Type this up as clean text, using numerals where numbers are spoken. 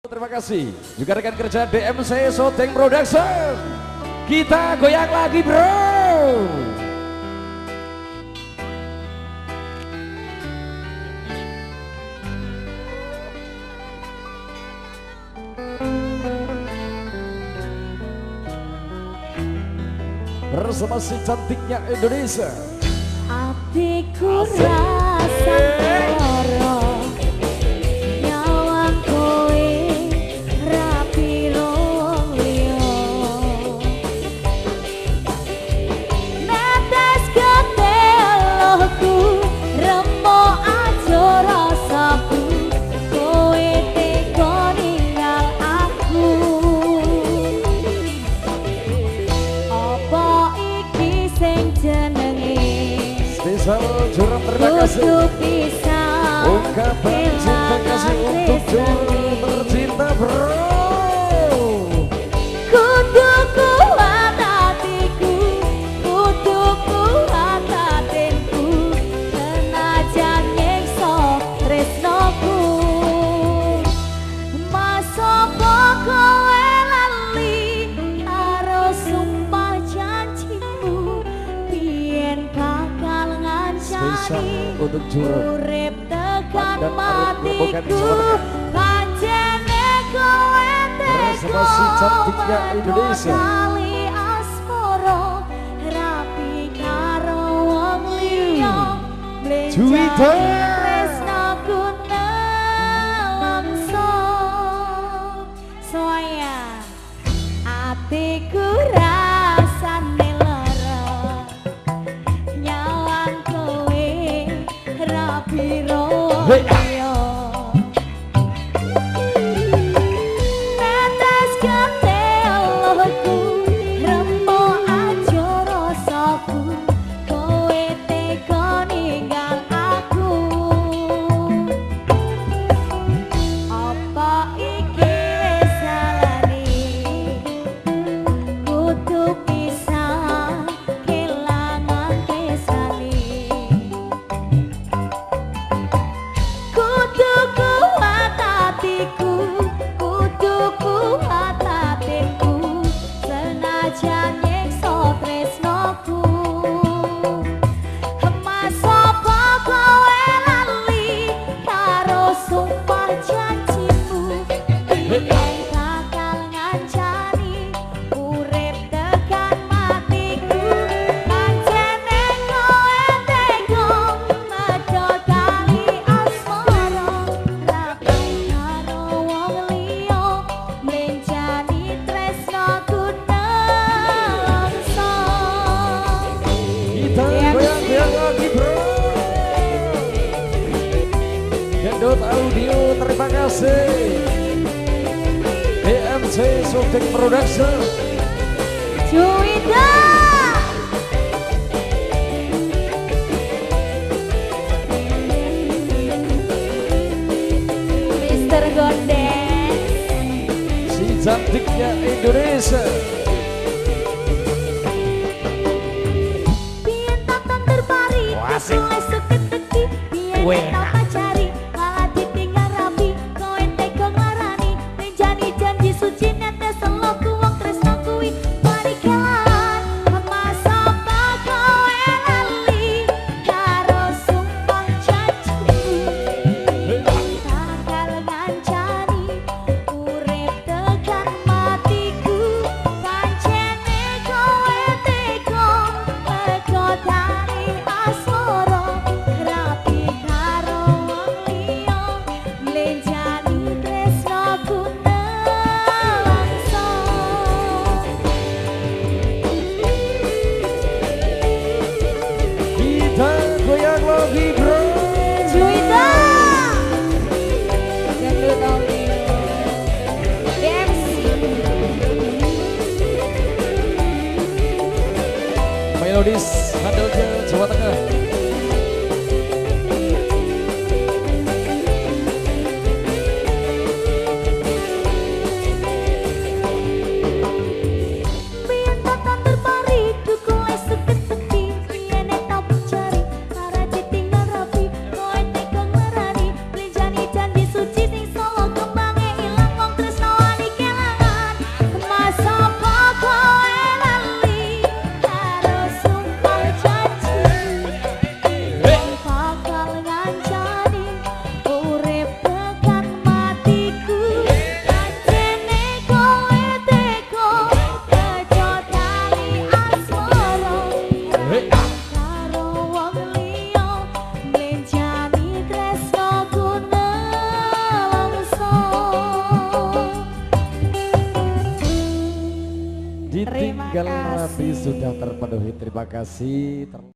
Terima kasih juga rekan kerja DMC Shooting Production. Kita goyang lagi bro. Bersama si cantiknya Indonesia. Hatiku rasa loro. Jurang terima kasih. Ungkapan cinta kasih untuk jurang tercinta bro. Kudu kuat hatiku, kudu kuat batinku, senajan nyekso tresnoku. Masopo kowe lali karo sumpah janjimu, biyen bakal ngancani untuk jurang urip tekan matiku. Pancene kowe bersama si cantiknya Indonesia. kali asmoro rapi karo wong liya Juwita tresnaku nelongso soya atiku rasane lara nyawang kowe rapi ro Audio, terima kasih DMC Shooting Production. Juwita Mr. Gondes si cantiknya Indonesia. Biyen tatan terpari Wasik. esuk keteki biyen Wena. tak pacari malah ditinggal rapi kowe tega nglarani renjani janji suci netes seloku wong tresno kuwi panikelan masa kowe lali karo sumpah janjimu takal ngancani urip tekan matiku pancene kowe tega mergo dari asmara rapi karo Tinggal Rati sudah terpenuhi. Terima kasih.